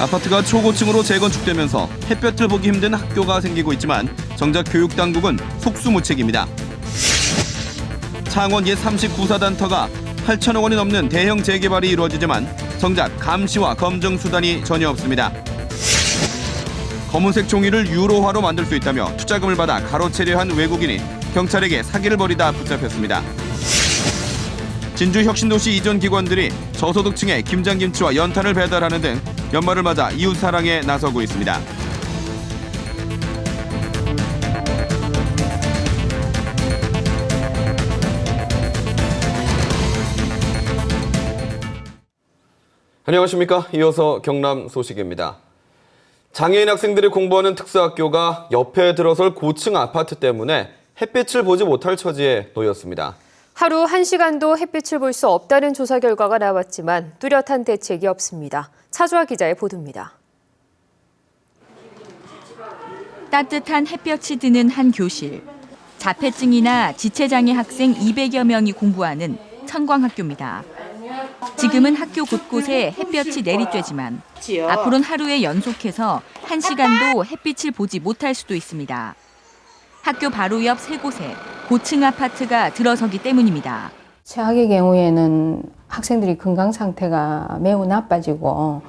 아파트가 초고층으로 재건축되면서 햇볕을 보기 힘든 학교가 생기고 있지만 정작 교육당국은 속수무책입니다. 창원 옛 39사단터가 8천억 원이 넘는 대형 재개발이 이루어지지만 정작 감시와 검증 수단이 전혀 없습니다. 검은색 종이를 유로화로 만들 수 있다며 투자금을 받아 가로채려 한 외국인이 경찰에게 사기를 벌이다 붙잡혔습니다. 진주 혁신도시 이전 기관들이 저소득층에 김장김치와 연탄을 배달하는 등 연말을 맞아 이웃사랑에 나서고 있습니다. 안녕하십니까. 이어서 경남 소식입니다. 장애인 학생들이 공부하는 특수학교가 옆에 들어설 고층 아파트 때문에 햇빛을 보지 못할 처지에 놓였습니다. 하루 1시간도 햇빛을 볼 수 없다는 조사 결과가 나왔지만 뚜렷한 대책이 없습니다. 차주아 기자의 보도입니다. 따뜻한 햇볕이 드는 한 교실. 자폐증이나 지체장애 학생 200여 명이 공부하는 천광학교입니다. 지금은 학교 곳곳에 햇볕이 내리쬐지만 앞으로는 하루에 연속해서 1시간도 햇빛을 보지 못할 수도 있습니다. 학교 바로 옆 3곳에 고층 아파트가 들어서기 때문입니다. 최악의 경우에는 학생들이 건강 상태가 매우 나빠지고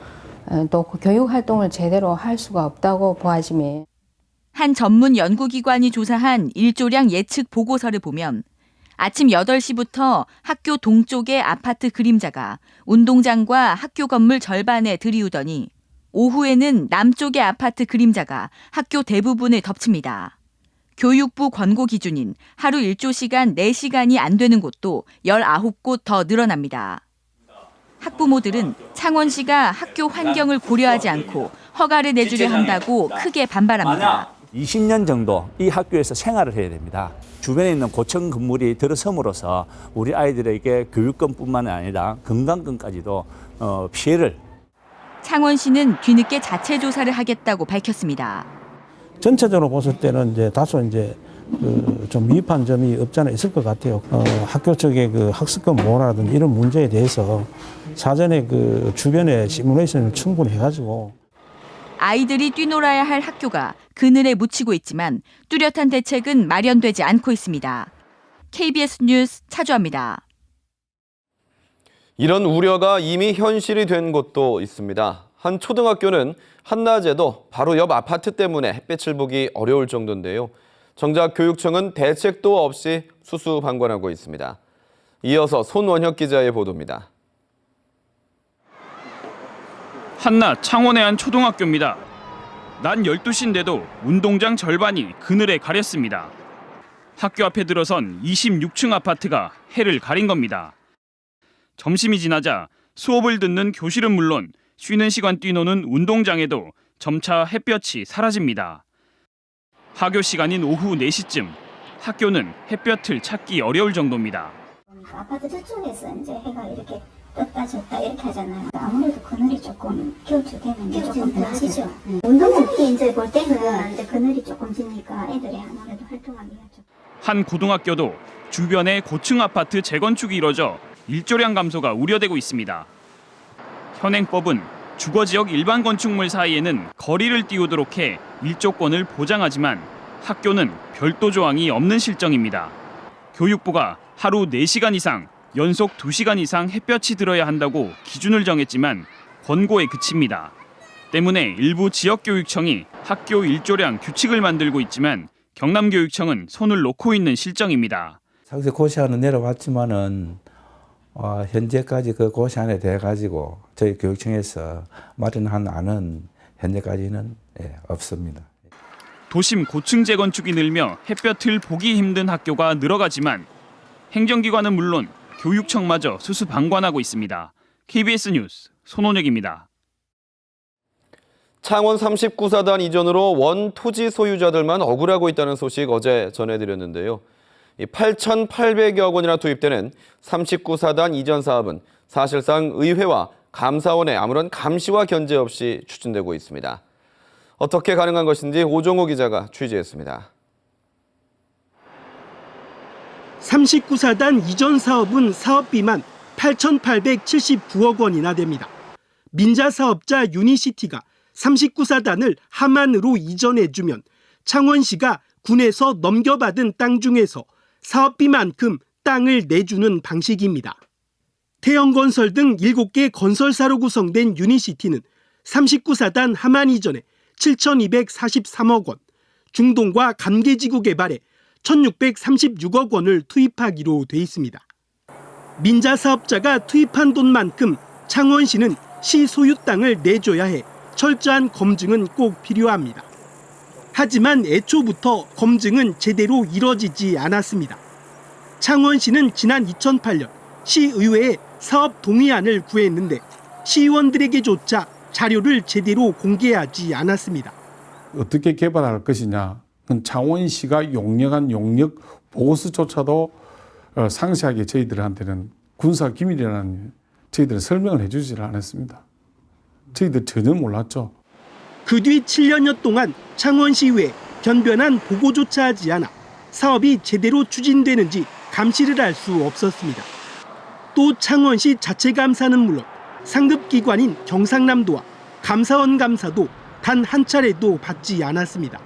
또 교육 활동을 제대로 할 수가 없다고 보아지며 한 전문 연구기관이 조사한 일조량 예측 보고서를 보면 아침 8시부터 학교 동쪽의 아파트 그림자가 운동장과 학교 건물 절반에 들이우더니 오후에는 남쪽의 아파트 그림자가 학교 대부분을 덮칩니다. 교육부 권고 기준인 하루 일조 시간 4시간이 안 되는 곳도 19곳 더 늘어납니다. 학부모들은 창원시가 학교 환경을 고려하지 않고 허가를 내주려 한다고 크게 반발합니다. 20년 정도 이 학교에서 생활을 해야 됩니다. 주변에 있는 고층 건물이 들어섬으로써 우리 아이들에게 교육권뿐만 아니라 건강권까지도 피해를. 창원시는 뒤늦게 자체 조사를 하겠다고 밝혔습니다. 전체적으로 봤을 때는 이제 다소 좀 미흡한 점이 없지 않아 있을 것 같아요. 학교 측의 학습권 보호라든지 이런 문제에 대해서 사전에 주변에 시뮬레이션을 충분히 해가지고. 아이들이 뛰놀아야 할 학교가 그늘에 묻히고 있지만 뚜렷한 대책은 마련되지 않고 있습니다. KBS 뉴스 차주아입니다. 이런 우려가 이미 현실이 된 곳도 있습니다. 한 초등학교는 한낮에도 바로 옆 아파트 때문에 햇빛을 보기 어려울 정도인데요. 정작 교육청은 대책도 없이 수수방관하고 있습니다. 이어서 손원혁 기자의 보도입니다. 한낮 창원의 한 초등학교입니다. 낮 12시인데도 운동장 절반이 그늘에 가렸습니다. 학교 앞에 들어선 26층 아파트가 해를 가린 겁니다. 점심이 지나자 수업을 듣는 교실은 물론 쉬는 시간 뛰노는 운동장에도 점차 햇볕이 사라집니다. 하교 시간인 오후 4시쯤 학교는 햇볕을 찾기 어려울 정도입니다. 아파트 저쪽에서 이제 해가 이렇게 떴다 졌다 이렇게 하잖아요. 아무래도 그늘이 조금 겨울쯤 되면 이제 조금 더 지죠. 운동장이 이제 볼 때는 이제 그늘이 조금 지니까 애들이 아무래도 활동하기가 좀. 한 고등학교도 주변에 고층 아파트 재건축이 이뤄져 일조량 감소가 우려되고 있습니다. 현행법은 주거지역 일반 건축물 사이에는 거리를 띄우도록 해 일조권을 보장하지만 학교는 별도 조항이 없는 실정입니다. 교육부가 하루 4시간 이상, 연속 2시간 이상 햇볕이 들어야 한다고 기준을 정했지만 권고에 그칩니다. 때문에 일부 지역교육청이 학교 일조량 규칙을 만들고 있지만 경남교육청은 손을 놓고 있는 실정입니다. 상세 고시안은 내려왔지만은 현재까지 그 고시안에 대해 가지고 저희 교육청에서 마련한 안은 현재까지는 없습니다. 도심 고층 재건축이 늘며 햇볕을 보기 힘든 학교가 늘어가지만 행정기관은 물론 교육청마저 수수방관하고 있습니다. KBS 뉴스 손원혁입니다. 창원 39사단 이전으로 원 토지 소유자들만 억울하고 있다는 소식 어제 전해드렸는데요. 8,800여 원이나 투입되는 39사단 이전 사업은 사실상 의회와 감사원의 아무런 감시와 견제 없이 추진되고 있습니다. 어떻게 가능한 것인지 오종호 기자가 취재했습니다. 39사단 이전 사업은 사업비만 8,879억 원이나 됩니다. 민자 사업자 유니시티가 39사단을 함안으로 이전해주면 창원시가 군에서 넘겨받은 땅 중에서 사업비만큼 땅을 내주는 방식입니다. 태영건설 등 7개 건설사로 구성된 유니시티는 39사단 함안 이전에 7,243억 원, 중동과 감개지구 개발에 1,636억 원을 투입하기로 돼 있습니다. 민자 사업자가 투입한 돈만큼 창원시는 시 소유 땅을 내줘야 해 철저한 검증은 꼭 필요합니다. 하지만 애초부터 검증은 제대로 이뤄지지 않았습니다. 창원시는 지난 2008년 시의회에 사업 동의안을 구했는데 시의원들에게조차 자료를 제대로 공개하지 않았습니다. 어떻게 개발할 것이냐, 그건 창원시가 용역한 용역 보고서조차도 상세하게 저희들한테는 군사 기밀이라는 저희들은 설명을 해주지를 않았습니다. 저희들 전혀 몰랐죠. 그 뒤 7년여 동안 창원시의회 변변한 보고조차 하지 않아 사업이 제대로 추진되는지 감시를 할 수 없었습니다. 또 창원시 자체 감사는 물론 상급기관인 경상남도와 감사원 감사도 단 한 차례도 받지 않았습니다.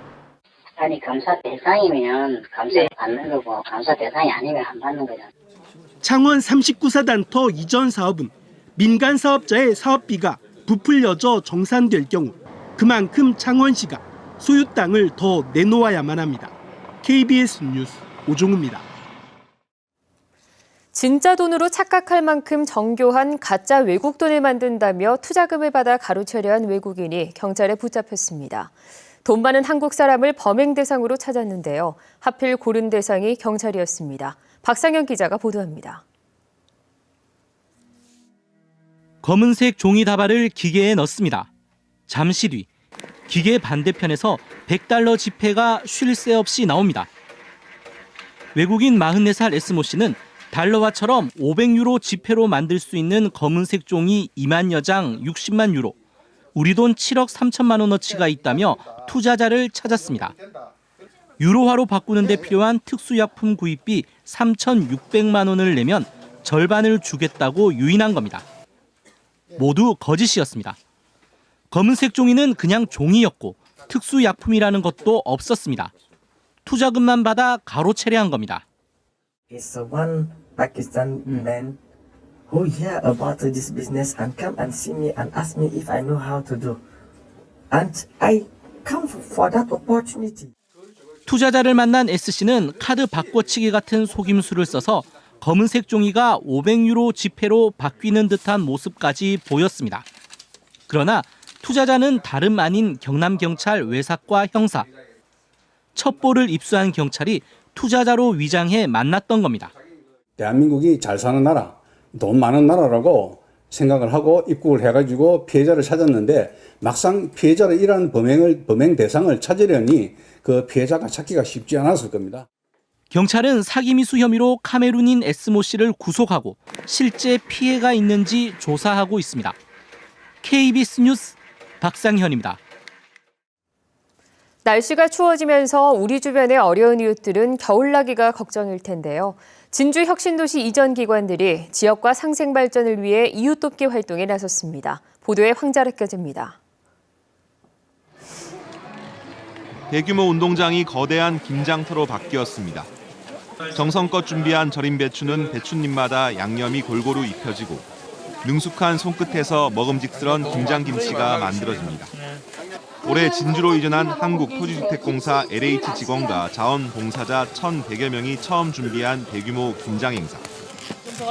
아니 감사 대상이면 감사에 받는 거고 감사 대상이 아니면 안 받는 거잖아요. 창원 39사단터 이전 사업은 민간 사업자의 사업비가 부풀려져 정산될 경우 그만큼 창원시가 소유 땅을 더 내놓아야만 합니다. KBS 뉴스 오종우입니다. 진짜 돈으로 착각할 만큼 정교한 가짜 외국 돈을 만든다며 투자금을 받아 가로채려 한 외국인이 경찰에 붙잡혔습니다. 돈 많은 한국 사람을 범행 대상으로 찾았는데요. 하필 고른 대상이 경찰이었습니다. 박상현 기자가 보도합니다. 검은색 종이 다발을 기계에 넣습니다. 잠시 뒤 기계 반대편에서 $100 지폐가 쉴 새 없이 나옵니다. 외국인 44살 S모 씨는 달러화처럼 500유로 지폐로 만들 수 있는 검은색 종이 2만여 장 60만 유로, 우리 돈 7억 3천만 원어치가 있다며 투자자를 찾았습니다. 유로화로 바꾸는 데 필요한 특수약품 구입비 3,600만 원을 내면 절반을 주겠다고 유인한 겁니다. 모두 거짓이었습니다. 검은색 종이는 그냥 종이였고 특수약품이라는 것도 없었습니다. 투자금만 받아 가로채려 한 겁니다. It's one Pakistan man who hear about this business and come and see me and ask me if I know how to do. And I come for that opportunity. 투자자를 만난 S씨는 카드 바꿔치기 같은 속임수를 써서 검은색 종이가 500유로 지폐로 바뀌는 듯한 모습까지 보였습니다. 그러나 투자자는 다름 아닌 경남경찰 외사과 형사. 첩보를 입수한 경찰이 투자자로 위장해 만났던 겁니다. 대한민국이 잘 사는 나라, 돈 많은 나라라고 생각을 하고 입국을 해가지고 피해자를 찾았는데 막상 피해자를 이러한 범행 대상을 찾으려니 그 피해자가 찾기가 쉽지 않았을 겁니다. 경찰은 사기미수 혐의로 카메룬인 S모 씨를 구속하고 실제 피해가 있는지 조사하고 있습니다. KBS 뉴스 박상현입니다. 날씨가 추워지면서 우리 주변의 어려운 이웃들은 겨울나기가 걱정일 텐데요. 진주 혁신도시 이전 기관들이 지역과 상생 발전을 위해 이웃 돕기 활동에 나섰습니다. 보도에 황자락 기자입니다. 대규모 운동장이 거대한 김장터로 바뀌었습니다. 정성껏 준비한 절임 배추는 배춧잎마다 양념이 골고루 입혀지고 능숙한 손끝에서 먹음직스런 김장김치가 만들어집니다. 올해 진주로 이전한 한국토지주택공사 LH 직원과 자원봉사자 1,100여 명이 처음 준비한 대규모 김장 행사.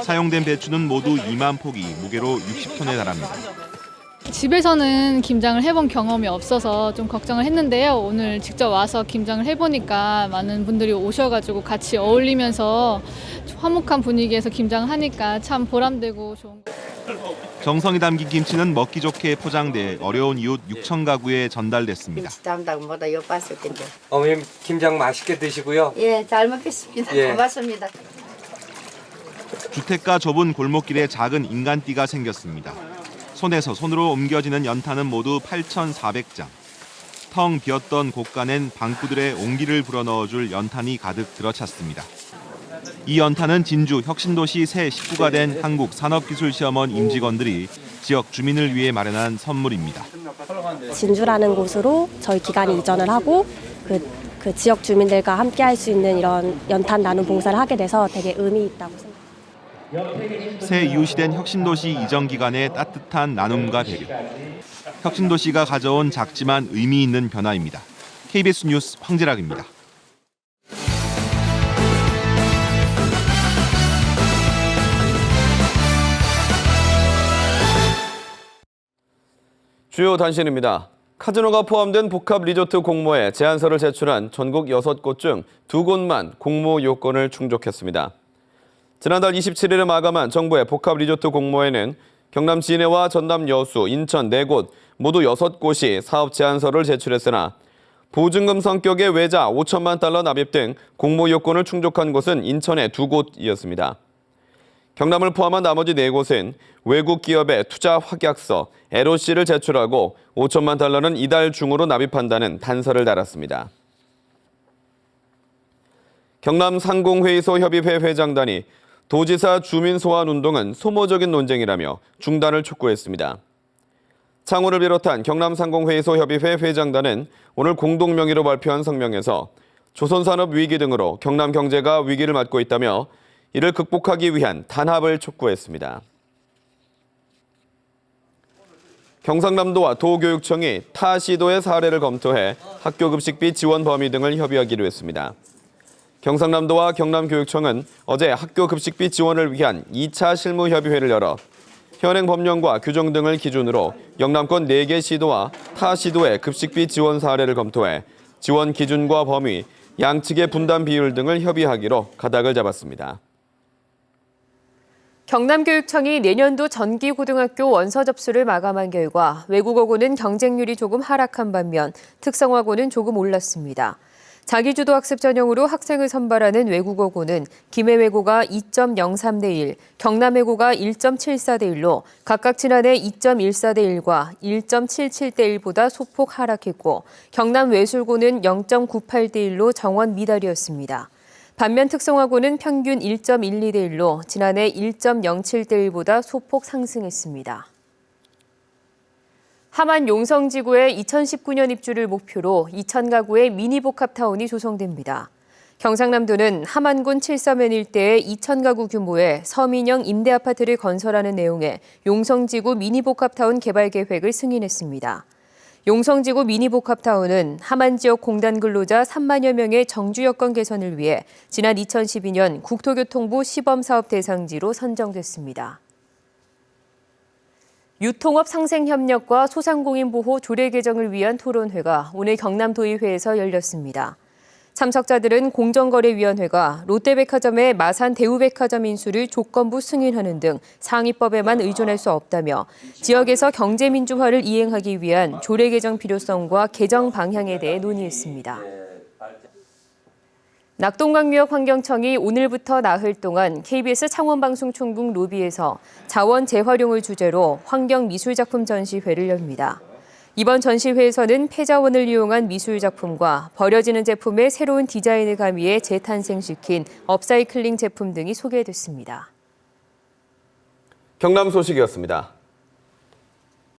사용된 배추는 모두 2만 포기, 무게로 60톤에 달합니다. 집에서는 김장을 해본 경험이 없어서 좀 걱정을 했는데요. 오늘 직접 와서 김장을 해보니까 많은 분들이 오셔가지고 같이 어울리면서 화목한 분위기에서 김장을 하니까 참 보람되고 좋은 것 같아요. 정성이 담긴 김치는 먹기 좋게 포장돼 어려운 이웃 6천 가구에 전달됐습니다. 김치 담당보다 요 봤을 텐데. 어머님 김장 맛있게 드시고요. 예, 잘 먹겠습니다. 예. 고맙습니다. 주택가 좁은 골목길에 작은 인간띠가 생겼습니다. 손에서 손으로 옮겨지는 연탄은 모두 8,400장. 텅 비었던 곳간엔 방구들의 온기를 불어넣어줄 연탄이 가득 들어찼습니다. 이 연탄은 진주 혁신도시 새 식구가 된 한국산업기술시험원 임직원들이 지역 주민을 위해 마련한 선물입니다. 진주라는 곳으로 저희 기관이 이전을 하고 그 지역 주민들과 함께 할 수 있는 이런 연탄 나눔 봉사를 하게 돼서 되게 의미 있다고 생각합니다. 새 이웃시된 혁신도시 이전 기간의 따뜻한 나눔과 배려. 혁신도시가 가져온 작지만 의미 있는 변화입니다. KBS 뉴스 황재락입니다. 주요 단신입니다. 카지노가 포함된 복합 리조트 공모에 제안서를 제출한 전국 6곳 중 2곳만 공모 요건을 충족했습니다. 지난달 27일에 마감한 정부의 복합 리조트 공모에는 경남 진해와 전남 여수, 인천 4곳 모두 6곳이 사업 제안서를 제출했으나 보증금 성격의 외자 5천만 달러 납입 등 공모 요건을 충족한 곳은 인천의 2곳이었습니다. 경남을 포함한 나머지 4곳은 외국 기업의 투자 확약서, LOC를 제출하고 5천만 달러는 이달 중으로 납입한다는 단서를 달았습니다. 경남 상공회의소 협의회 회장단이 도지사 주민 소환 운동은 소모적인 논쟁이라며 중단을 촉구했습니다. 창원을 비롯한 경남 상공회의소 협의회 회장단은 오늘 공동명의로 발표한 성명에서 조선산업 위기 등으로 경남 경제가 위기를 맞고 있다며 이를 극복하기 위한 단합을 촉구했습니다. 경상남도와 도교육청이 타 시도의 사례를 검토해 학교 급식비 지원 범위 등을 협의하기로 했습니다. 경상남도와 경남교육청은 어제 학교 급식비 지원을 위한 2차 실무협의회를 열어 현행 법령과 규정 등을 기준으로 영남권 4개 시도와 타 시도의 급식비 지원 사례를 검토해 지원 기준과 범위, 양측의 분담 비율 등을 협의하기로 가닥을 잡았습니다. 경남교육청이 내년도 전기고등학교 원서 접수를 마감한 결과 외국어고는 경쟁률이 조금 하락한 반면 특성화고는 조금 올랐습니다. 자기주도 학습 전형으로 학생을 선발하는 외국어고는 김해외고가 2.03 대 1, 경남외고가 1.74 대 1로 각각 지난해 2.14 대 1과 1.77 대 1보다 소폭 하락했고 경남외술고는 0.98 대 1로 정원 미달이었습니다. 반면 특성화고는 평균 1.12 대 1로 지난해 1.07 대 1보다 소폭 상승했습니다. 함안 용성지구의 2019년 입주를 목표로 2,000가구의 미니복합타운이 조성됩니다. 경상남도는 함안군 칠서면 일대에 2,000가구 규모의 서민형 임대아파트를 건설하는 내용의 용성지구 미니복합타운 개발 계획을 승인했습니다. 용성지구 미니복합타운은 함안 지역 공단 근로자 3만여 명의 정주 여건 개선을 위해 지난 2012년 국토교통부 시범사업 대상지로 선정됐습니다. 유통업 상생협력과 소상공인 보호 조례 개정을 위한 토론회가 오늘 경남도의회에서 열렸습니다. 참석자들은 공정거래위원회가 롯데백화점의 마산 대우백화점 인수를 조건부 승인하는 등 상위법에만 의존할 수 없다며 지역에서 경제민주화를 이행하기 위한 조례 개정 필요성과 개정 방향에 대해 논의했습니다. 낙동강유역 환경청이 오늘부터 나흘 동안 KBS 창원방송 총국 로비에서 자원 재활용을 주제로 환경미술작품 전시회를 엽니다. 이번 전시회에서는 폐자원을 이용한 미술작품과 버려지는 제품의 새로운 디자인을 가미해 재탄생시킨 업사이클링 제품 등이 소개됐습니다. 경남 소식이었습니다.